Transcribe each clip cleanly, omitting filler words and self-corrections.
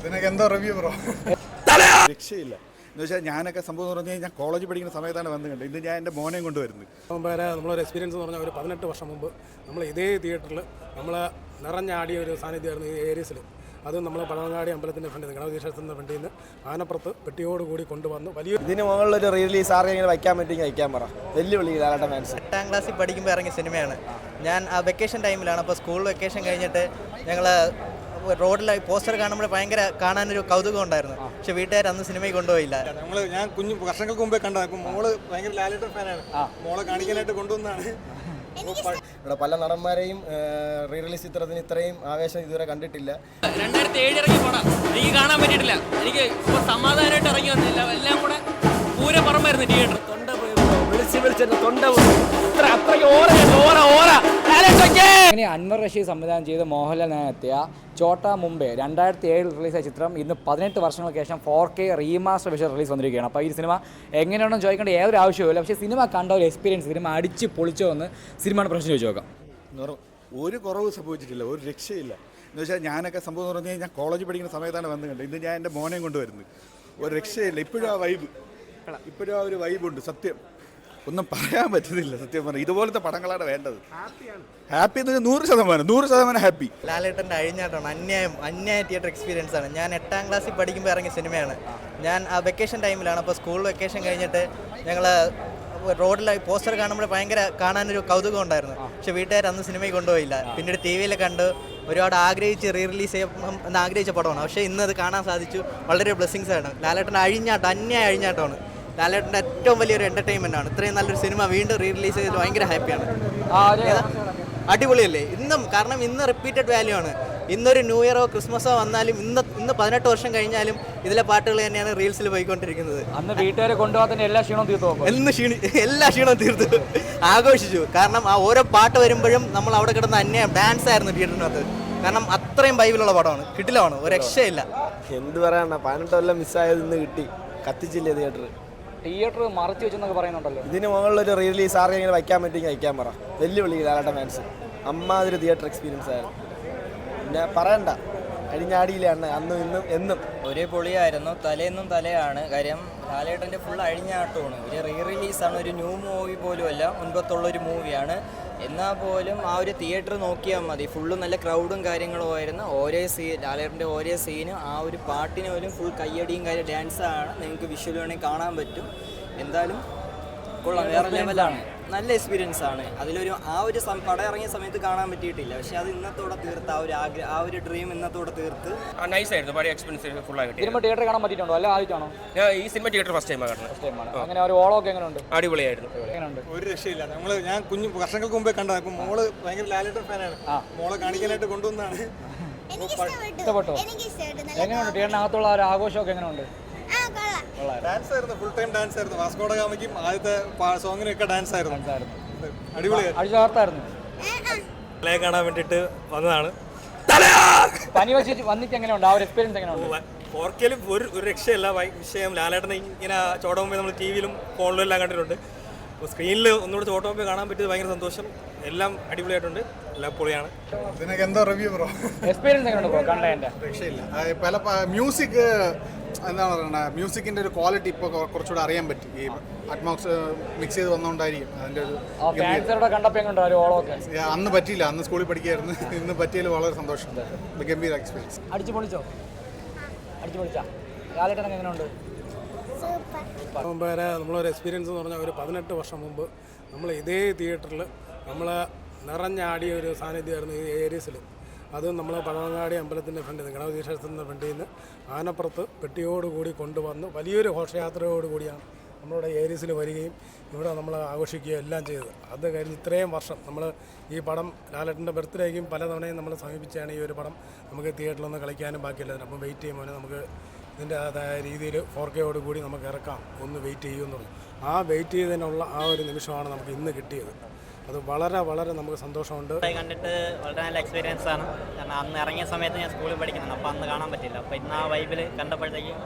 ഇതിനൊക്കെ എന്താ review bro? രക്ഷയില്ല എന്ന് വെച്ചാൽ ഞാനൊക്കെ സംഭവം എന്ന് പറഞ്ഞു കഴിഞ്ഞാൽ കോളേജ് പഠിക്കുന്ന സമയത്താണ് വന്ന് കണ്ടത്. ഇന്ന് ഞാൻ എൻ്റെ മോനെയും കൊണ്ടുവരുന്നത്. വേറെ നമ്മളൊരു എക്സ്പീരിയൻസ് എന്ന് പറഞ്ഞാൽ ഒരു 18 വർഷം മുമ്പ് നമ്മൾ ഇതേ തിയേറ്ററിൽ നമ്മൾ നിറഞ്ഞാടിയ ഒരു സാന്നിധ്യമായിരുന്നു ഈ ഏരീസിൽ. അത് നമ്മൾ പഴവങ്ങാടി അമ്പലത്തിൻ്റെ ഫ്രണ്ടിൽ നിന്ന് ഗണപതിക്ഷേത്രത്തിൻ്റെ ഫ്രണ്ടിൽ നിന്ന് ആനപ്പുറത്ത് പെട്ടിയോടുകൂടി കൊണ്ടുവന്ന് വലിയ ഇതിന് മുകളിലൊരു റിലീസ് ആർക്കെങ്കിലും വയ്ക്കാൻ പറ്റുമെങ്കിൽ വയ്ക്കാൻ പറ. വെല്ലുവിളി ലാലേട്ടൻ ഫാൻസ്. 8ാം ക്ലാസ്സിൽ പഠിക്കുമ്പോൾ ഇറങ്ങിയ സിനിമയാണ്. ഞാൻ ആ വെക്കേഷൻ ടൈമിലാണ്. അപ്പോൾ സ്കൂൾ വെക്കേഷൻ കഴിഞ്ഞിട്ട് ഞങ്ങൾ റോഡിൽ പോസ്റ്റർ കാണുമ്പോൾ ഭയങ്കര കാണാനൊരു കൗതുകം ഉണ്ടായിരുന്നു. പക്ഷെ വീട്ടുകാർ അന്ന് സിനിമയിൽ കൊണ്ടുപോയില്ല. ഞാൻ വർഷങ്ങൾക്ക് മുമ്പേ കണ്ടതാണ്. അപ്പം മോള് ഭയങ്കര ലാലേട്ടൻ ഫാനാണ്. മോളെ കാണിക്കാനായിട്ട് കൊണ്ടുവന്നതാണ്. ഇവിടെ പല നടന്മാരെയും റീ റിലീസ് ചിത്രത്തിന് ഇത്രയും ആവേശം ഇതുവരെ കണ്ടിട്ടില്ല. 2007 ഇറങ്ങി പോടാ, എനിക്ക് കാണാൻ പറ്റിയിട്ടില്ല. എനിക്ക് സമാധാനമായിട്ട് ഇറങ്ങി വന്നില്ല. എല്ലാം കൂടെ പൂര പറമ്പായിരുന്നു തിയേറ്റർ. തൊണ്ട പോയി വിളിച്ചെന്നെ തൊണ്ട പോയി. അങ്ങനെ അൻവർ റഷീദ് സംവിധാനം ചെയ്ത് മോഹൻലാൽ എത്തിയ ചോട്ടാ മുംബൈ 2007 റിലീസായ ചിത്രം ഇന്ന് 18 വർഷങ്ങൾക്ക് ശേഷം 4K റീമാസ്റ്റർ വിഷയം റിലീസ് വന്നിരിക്കുകയാണ്. അപ്പോൾ ഈ സിനിമ എങ്ങനെയാണെന്ന് ചോദിക്കേണ്ട ഏതൊരു ആവശ്യമില്ല. പക്ഷേ സിനിമ കണ്ട ഒരു എക്സ്പീരിയൻസ്, സിനിമ അടിച്ച് പൊളിച്ചോ എന്ന് സിനിമയുടെ പ്രശ്നം ചോദിച്ചു നോക്കാം. ഒരു കുറവ് സംഭവിച്ചിട്ടില്ല, ഒരു രക്ഷയില്ല എന്ന് വെച്ചാൽ ഞാനൊക്കെ സംഭവം എന്ന് പറഞ്ഞു കഴിഞ്ഞാൽ കോളേജ് പഠിക്കുന്ന സമയത്താണ് വന്ന് കണ്ടത്. ഇന്ന് ഞാൻ എൻ്റെ മോനെയും കൊണ്ടുവരുന്നത്. ഒരു രക്ഷയില്ല. ഇപ്പോഴും ആ ഒരു വൈബുണ്ട്. സത്യം ഒന്നും പറയാൻ പറ്റുന്നില്ല. സത്യം പറഞ്ഞാൽ ഇതുപോലത്തെ പടങ്ങളാണ് വേണ്ടത്. ഹാപ്പി എന്ന് വെച്ചാൽ 100% ഹാപ്പി. ലാലേട്ടൻ്റെ അഴിഞ്ഞാട്ടമാണ്. അന്യായ തിയേറ്റർ എക്സ്പീരിയൻസ് ആണ്. ഞാൻ 8ാം ക്ലാസ്സിൽ പഠിക്കുമ്പോൾ ഇറങ്ങിയ സിനിമയാണ്. ഞാൻ ആ വെക്കേഷൻ ടൈമിലാണ്. അപ്പോൾ സ്കൂൾ വെക്കേഷൻ കഴിഞ്ഞിട്ട് ഞങ്ങൾ റോഡിൽ പോസ്റ്റർ കാണുമ്പോൾ ഭയങ്കര കാണാനൊരു കൗതുകം ഉണ്ടായിരുന്നു. പക്ഷെ വീട്ടുകാർ അന്ന് സിനിമയിൽ കൊണ്ടുപോയില്ല. പിന്നീട് ടി വിയിൽ കണ്ട് ഒരുപാട് ആഗ്രഹിച്ച് റീ റിലീസ് ചെയ്യാൻ ആഗ്രഹിച്ച പടമാണ്. പക്ഷേ ഇന്ന് അത് കാണാൻ സാധിച്ചു. വളരെ ബ്ലെസ്സിങ്സ് ആണ്. ലാലേട്ടൻ്റെ അന്യായ അഴിഞ്ഞാട്ടമാണ്. ലാലേട്ടൻ്റെ ഏറ്റവും വലിയൊരു എൻ്റർടൈൻമെൻ്റ് ആണ്. ഇത്രയും നല്ലൊരു സിനിമ വീണ്ടും റീ റിലീസ് ചെയ്ത് ഭയങ്കര ഹാപ്പിയാണ്. അടിപൊളിയല്ലേ ഇന്നും? കാരണം ഇന്ന് റിപ്പീറ്റഡ് വാല്യൂ ആണ്. ഇന്നൊരു ന്യൂ ഇയറോ ക്രിസ്മസോ വന്നാലും ഇന്ന് 18 വർഷം കഴിഞ്ഞാലും ഇതിലെ പാട്ടുകൾ തന്നെയാണ് റീൽസിൽ പോയിക്കൊണ്ടിരിക്കുന്നത്. അന്ന് വീട്ടുകാരെ കൊണ്ടുപോകാൻ എല്ലാ ക്ഷീണവും തീർത്തു എല്ലാ ക്ഷീണവും തീർത്തു ആഘോഷിച്ചു. കാരണം ആ ഓരോ പാട്ട് വരുമ്പോഴും നമ്മൾ അവിടെ കിടന്ന ഡാൻസ് ആയിരുന്നു തിയേറ്ററിനകത്ത്. കാരണം അത്രയും ബൈബിലുള്ള പടമാണ്. കിട്ടിലാണ്, ഒരു രക്ഷയില്ല. എന്ത് പറയാനാ, 18 കൊല്ലം മിസ്സായത് ഇന്ന് കിട്ടി. കത്തിച്ചില്ലേ തിയേറ്റർ മറച്ചു വെച്ചെന്നൊക്കെ പറയുന്നുണ്ടല്ലോ. ഇതിന് മുകളിലൊരു റീലീസ് ആർക്കെങ്കിലും വയ്ക്കാൻ പറ്റുമെങ്കിൽ വയ്ക്കാൻ പറ. വെല്ലുവിളി ലാലേട്ടൻ ഫാൻസ്. അമ്മാതിരി തിയേറ്റർ എക്സ്പീരിയൻസ് ആയിരുന്നു. പിന്നെ പറയണ്ട, അഴിഞ്ഞാടിയിലാണ് അന്നും ഇന്നും എന്നും. ഒരേ പൊളിയായിരുന്നു. തലേന്നും തലയാണ്. കാര്യം ലാലേട്ടൻ്റെ ഫുൾ അഴിഞ്ഞാട്ടമാണ്. ഒരു റീ റിലീസാണ്. ഒരു ന്യൂ മൂവി പോലും അല്ല, മുൻപത്തുള്ളൊരു മൂവിയാണ്. എന്നാൽ പോലും ആ ഒരു തിയേറ്റർ നോക്കിയാൽ മതി. ഫുള്ള് നല്ല ക്രൗഡും കാര്യങ്ങളും ആയിരുന്നു. ലാലേട്ടൻ്റെ ഓരോ സീനും ആ ഒരു പാട്ടിന് പോലും ഫുൾ കയ്യടിയും ഡാൻസാണ്. നിങ്ങൾക്ക് വിഷ്വൽ വേണമെങ്കിൽ കാണാൻ പറ്റും. എന്തായാലും കൊള്ളാം, വേറെ ലെവലാണ്. നല്ല എക്സ്പീരിയൻസ് ആണ്. അതിലൊരു പടം ഇറങ്ങിയ സമയത്ത് കാണാൻ പറ്റിയിട്ടില്ല. പക്ഷെ അത് ഇന്നത്തോടെ തീർത്ത് ആ ഒരു ഡ്രീം ഇന്നത്തോടെ തീർത്ത് നൈസ് ആയിരുന്നു. പഴയ എക്സ്പീരിയൻസ് ഫുൾ ആയിട്ട്. സിനിമ തിയേറ്റർ കാണാൻ പറ്റിയിട്ടുണ്ടോ അല്ല ആദ്യമാണോ? ഞാൻ ഈ സിനിമ തിയേറ്റർ ഫസ്റ്റ് ടൈമാണ് കാണുന്നത്. അങ്ങനെ ഒരു ഓളമൊക്കെ എങ്ങനെയുണ്ട്? അടിപൊളിയായിരുന്നു. ഒരു രക്ഷയില്ല. ഞാൻ വർഷങ്ങൾക്ക് മുമ്പേ കണ്ടതാണ്. അപ്പം മോള് ഭയങ്കര ലാലേട്ടൻ ഫാനാണ്. മോളെ കാണിക്കാനായിട്ട് കൊണ്ടുവന്നതാണ്. ഇഷ്ടപ്പെട്ടോ? എങ്ങനെയുണ്ട് തിയേറ്ററിനകത്തുള്ള ഒരു ആഘോഷമൊക്കെ എങ്ങനെയുണ്ട്? ഡാൻസ് ആയിരുന്നു. ഫുൾ ടൈം ഡാൻസ് ആയിരുന്നു. വാസ്കോഡ ഗാമയ്ക്കും ആദ്യത്തെ സോങ്ങിനൊക്കെ ഡാൻസ് ആയിരുന്നു. അടിപൊളിയായിരുന്നു. അടിച്ചാർത്തായിരുന്നു. കാണാൻ വേണ്ടിയിട്ട് വന്നതാണ്. പനി വെച്ച് വന്നിട്ട് എങ്ങനെയുണ്ട്? ആ ഒരു എക്സ്പീരിയൻസ് എങ്ങനെയുണ്ട്? 4Kയിലും ഒരു രക്ഷയല്ല. വിഷയം ലാലേട്ടനെ ഇങ്ങനെ ചോടമുമ്പേ നമ്മൾ ടി വിയിലും ഫോണിലും എല്ലാം കണ്ടിട്ടുണ്ട്. അപ്പോൾ സ്ക്രീനിൽ ഒന്നുകൂടെ ചോട്ടമുമ്പേ കാണാൻ പറ്റിയത് ഭയങ്കര സന്തോഷം. എല്ലാം അടിപൊളിയായിട്ടുണ്ട്. എല്ലാം പൊളിയാണ്. ഇതിനൊക്കെ എന്താ റിവ്യൂ ബ്രോ? എക്സ്പീരിയൻസ് എങ്ങനെയുണ്ട് ബ്രോ കണ്ടതിൻ്റെ? രക്ഷയില്ല. പല മ്യൂസിക് എന്താണ് പറയുന്നത്, മ്യൂസിക്കിൻ്റെ ഒരു ക്വാളിറ്റി ഇപ്പോൾ കുറച്ചുകൂടെ അറിയാൻ പറ്റി. ഈ അറ്റ്മോക്സ് മിക്സ് ചെയ്ത് വന്നുകൊണ്ടായിരിക്കും അതിൻ്റെ ഒരു കണ്ടപ്പോൾ എങ്ങനെയുണ്ട് ഒരു ഓളമൊക്കെ? അന്ന് പറ്റിയില്ല, അന്ന് സ്കൂളിൽ പഠിക്കുകയായിരുന്നു. ഇന്ന് പറ്റിയതിൽ വളരെ സന്തോഷം. ഗംഭീര എക്സ്പീരിയൻസ്. അടിച്ചു പൊളിച്ചാ ലാലേട്ടൻ എങ്ങനെയുണ്ട്? വേറെ നമ്മളൊരു എക്സ്പീരിയൻസ് എന്ന് പറഞ്ഞാൽ ഒരു 18 വർഷം മുമ്പ് നമ്മൾ ഇതേ തിയേറ്ററിൽ നമ്മൾ നിറഞ്ഞാടിയ ഒരു സാന്നിധ്യമായിരുന്നു ഈ ഏരീസിൽ. അത് നമ്മൾ പഴവങ്ങാടി അമ്പലത്തിൻ്റെ ഫ്രണ്ടിൽ നിന്ന് ഗണപതിക്ഷേത്രത്തിൻ്റെ ഫ്രണ്ടിൽ നിന്ന് ആനപ്പുറത്ത് പെട്ടിയോടുകൂടി കൊണ്ടുവന്ന് വലിയൊരു ഘോഷയാത്രയോടുകൂടിയാണ് നമ്മളുടെ ഏരീസിൽ വരികയും ഇവിടെ നമ്മൾ ആഘോഷിക്കുകയും എല്ലാം ചെയ്തത്. അത് കഴിഞ്ഞ് ഇത്രയും വർഷം നമ്മൾ ഈ പടം ലാലേട്ടൻ്റെ ബർത്ത്ഡേക്കും പലതവണയും നമ്മൾ സമീപിച്ചാണ് ഈ ഒരു പടം നമുക്ക് തിയേറ്ററിലൊന്ന് കളിക്കാനും ബാക്കിയല്ലായിരുന്നു. അപ്പം വെയിറ്റ് ചെയ്യുമ്പോൾ നമുക്ക് ഇതിൻ്റെതായ രീതിയിൽ 4K കൂടി നമുക്ക് ഇറക്കാം, ഒന്ന് വെയിറ്റ് ചെയ്യുമെന്നുള്ളൂ. ആ വെയിറ്റ് ചെയ്തതിനുള്ള ആ ഒരു നിമിഷമാണ് നമുക്ക് ഇന്ന് കിട്ടിയത്. അത് വളരെ നമുക്ക് സന്തോഷമുണ്ട്. കണ്ടിട്ട് വളരെ നല്ല എക്സ്പീരിയൻസ് ആണ്. കാരണം അന്ന് ഇറങ്ങിയ സമയത്ത് ഞാൻ സ്കൂളിൽ പഠിക്കുന്നുണ്ട്. അപ്പോൾ അന്ന് കാണാൻ പറ്റില്ല. അപ്പോൾ ഇന്ന് ആ വൈബിൽ കണ്ടപ്പോഴത്തേക്കും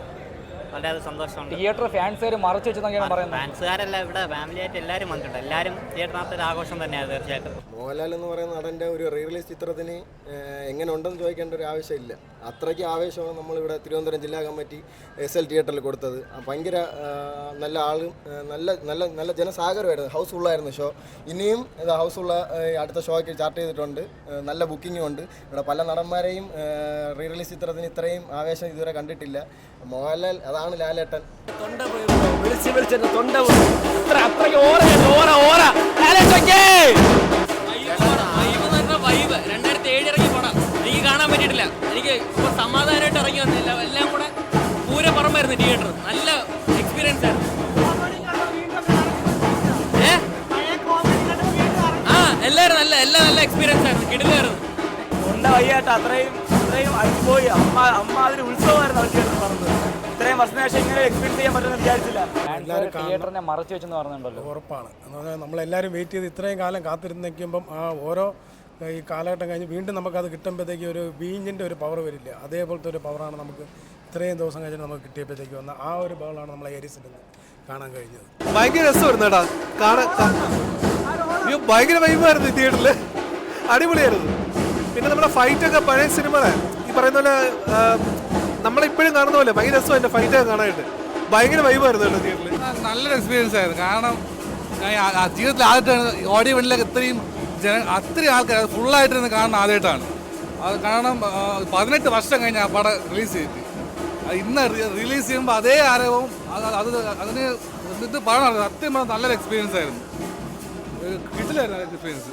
വളരെ സന്തോഷമുണ്ട്. തിയേറ്റർ ഫാൻസുകാർ മറച്ചു വെച്ചെന്നൊക്കെയാണ് പറയുന്നത്. ഫാൻസുകാരല്ല, ഇവിടെ ഫാമിലി ആയിട്ട് എല്ലാവരും വന്നിട്ടുണ്ട്. എല്ലാവരും തിയേറ്ററിനകത്ത് ഒരു ആഘോഷം തന്നെയാണ് തീർച്ചയായിട്ടും. മോഹൻലാൽ എന്ന് പറയുന്ന നടൻ്റെ ഒരു റീ റിലീസ് ചിത്രത്തിന് എങ്ങനെ ഉണ്ടെന്ന് ചോദിക്കേണ്ട ഒരു ആവശ്യമില്ല. അത്രയ്ക്ക് ആവേശമാണ് നമ്മളിവിടെ തിരുവനന്തപുരം ജില്ലാ കമ്മിറ്റി SL തിയേറ്ററിൽ കൊടുത്തത്. ഭയങ്കര നല്ല ആളും നല്ല നല്ല നല്ല ജനസാഗരമായിരുന്നു. ഹൗസ്ഫുള്ളായിരുന്നു ഷോ. ഇനിയും ഇത് ഹൗസ്ഫുള്ള അടുത്ത ഷോയ്ക്ക് ചാർട്ട് ചെയ്തിട്ടുണ്ട്. നല്ല ബുക്കിങ്ങും ഉണ്ട്. ഇവിടെ പല നടന്മാരെയും റീ റിലീസ് ചിത്രത്തിന് ഇത്രയും ആവേശം ഇതുവരെ കണ്ടിട്ടില്ല. മോഹൻലാൽ അതാണ് ലാലേട്ടൻ. തൊണ്ട പോയി വിളിച്ച് വിളിച്ചെന്നെ തൊണ്ട പോയി. അത്രയ്ക്ക് ഓറ വൈബ് 2007 ഇറങ്ങി പടം. എനിക്ക് കാണാൻ പറ്റിയിട്ടില്ല. എനിക്ക് ഇപ്പോൾ സമാധാനമായിട്ട് ഇറങ്ങി വന്നില്ല. എല്ലാം കൂടെ പൂരപ്പറമ്പായിരുന്നു തിയേറ്റർ. നല്ല എക്സ്പീരിയൻസ് ആയിരുന്നു. എല്ലാവരും എല്ലാം നല്ല എക്സ്പീരിയൻസ് ആയിരുന്നു. കിടിലായിരുന്നു. തൊണ്ട വയ്യായിട്ട് അത്രയും അടിപോയി. അമ്മ അതൊരു ഉത്സവമായിരുന്നു അവർ തിയേറ്ററിൽ പറഞ്ഞത്. ഇത്രയും വർഷത്തിന് ശേഷം ഇങ്ങനെ എക്സ്പീരിയൻസ് ചെയ്യാൻ പറ്റുമെന്ന് വിചാരിച്ചില്ല. തിയേറ്ററിനെ മറച്ചു വെച്ചെന്ന് പറയുന്നുണ്ടല്ലോ. ഉറപ്പാണ്. എന്ന് പറഞ്ഞാൽ നമ്മളെല്ലാവരും വെയിറ്റ് ചെയ്ത് ഇത്രയും കാലം കാത്തിരുന്ന് നിൽക്കുമ്പം ആ ഓരോ ഈ കാലഘട്ടം കഴിഞ്ഞ് വീണ്ടും നമുക്കത് കിട്ടുമ്പോഴത്തേക്ക് ഒരു വീഞ്ഞിൻ്റെ ഒരു പവർ വരില്ല. അതേപോലത്തെ ഒരു പവറാണ് നമുക്ക് ഇത്രയും ദിവസം കഴിഞ്ഞിട്ട് നമുക്ക് കിട്ടിയപ്പോഴത്തേക്ക് വന്ന ആ ഒരു ബഹളാണ് നമ്മളെ ഏരീസിൽ നിന്ന് കാണാൻ കഴിഞ്ഞത്. ഭയങ്കര രസമായിരുന്നു കേട്ടാ. ഭയങ്കര വൈബായിരുന്നു തിയേറ്ററിൽ. അടിപൊളിയായിരുന്നു. പിന്നെ നമ്മുടെ ഫൈറ്റൊക്കെ പഴയ സിനിമകളെ ഈ പറയുന്ന പോലെ നമ്മളിപ്പോഴും കാണുന്ന പോലെ ഭയങ്കര രസമാണ് എൻ്റെ ഫൈറ്റൊക്കെ കാണാനായിട്ട്. ഭയങ്കര വൈബായിരുന്നു കേട്ടോ തിയേറ്ററിൽ. നല്ലൊരു എക്സ്പീരിയൻസ് ആയിരുന്നു. കാരണം ജീവിതത്തിൽ ആദ്യമായിട്ടാണ് ഓഡിയോ വെളിയിലൊക്കെ അത്രയും ആൾക്കാർ ഫുള്ളായിട്ടിരുന്ന് കാണുന്ന ആദ്യമായിട്ടാണ് അത്. കാരണം 18 വർഷം കഴിഞ്ഞ് ആ പടം റിലീസ് ചെയ്തിട്ട് ഇന്ന് റിലീസ് ചെയ്യുമ്പോൾ അതേ ആരവവും അതിന് ഇത് പടം സത്യം നല്ലൊരു എക്സ്പീരിയൻസ് ആയിരുന്നു. കിട്ടില്ലായിരുന്നു എക്സ്പീരിയൻസ്.